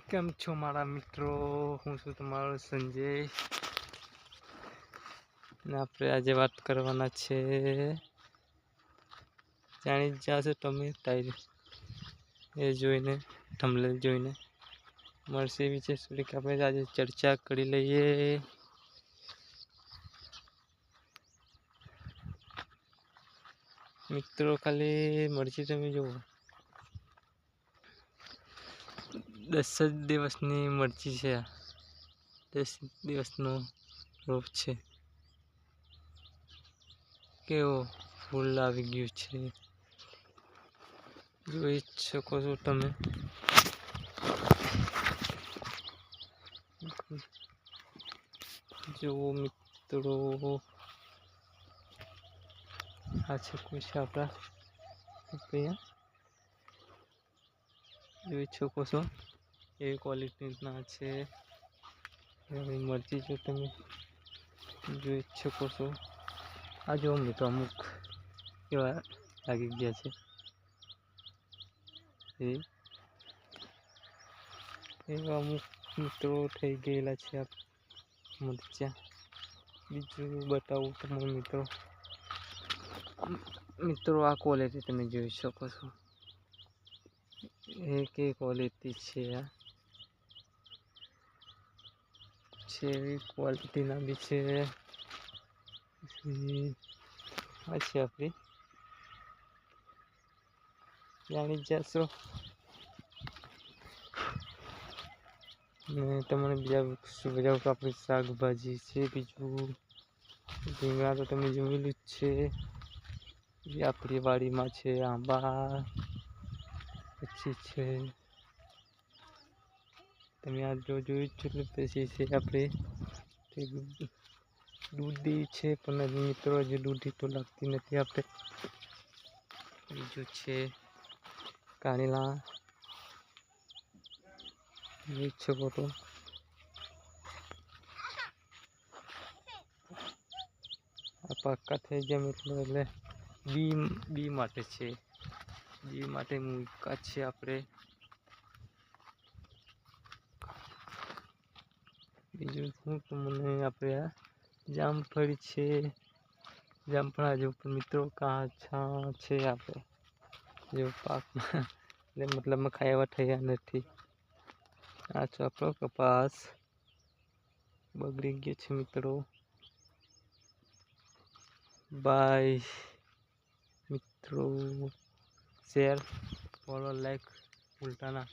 કેમ છો મારા મિત્રો? હું છું તમારો સંજય ને આપણે આજે વાત કરવાના છે, જાણી જ જશો તમે ટાઈલ એ જોઈને, થંબનેલ જોઈને મળશે એવી છે થોડીક આપણે આજે ચર્ચા કરી લઈએ. મિત્રો ખાલી મરચી તમે જુઓ, 10 જ દિવસની મરચી છે. 10 દિવસનો રોપ છે. કેવો ફૂલ આવી ગયું છે, જોઈ શકો છો તમે. જુઓ મિત્રો, આ છે કુછ આપણા અહીંયા જોઈ શકો છો એવી ક્વોલિટીના છે. મરચી જો તમે જોઈ શકો છો. આ જો મિત્રો અમુક એવા લાગી ગયા છે, એવા અમુક મિત્રો થઈ ગયેલા છે આ મરચા. બીજું બતાવું તમને મિત્રો આ ક્વોલિટી તમે જોઈ શકો છો. એક ક્વોલિટી છે, આ છે એવી ક્વોલિટીના બી છે. આ છે આપણી, જાણી જ જશો. ને તમને બીજા આપણી શાકભાજી છે. બીજું રીંગણા તો તમે જોયેલું જ છે, જે આપણી વાડીમાં છે. આંબા પછી છે, તમે આ જોયું જ એટલે પછી છે આપણે દૂધી છે, પણ મિત્રો હજી દૂધી તો લાગતી નથી આપણે. બીજું છે કારેલા, જોઈ શકો તો. આ પાકા થઈ ગયા મિત્રો, એટલે બી માટે છે. બી માટે મૂકા છે આપણે. બીજું શું તમને આપણે આ જામફળ છે. જામફળ હજુ મિત્રો કાચા છે આપણે, જો પાકમાં એટલે મતલબમાં ખાવા થયા નથી. આ છે આપણો કપાસ, બગડી ગયો છે મિત્રો. બાય મિત્રો, શેર, ફોલો, લાઈક ભૂલતા ના.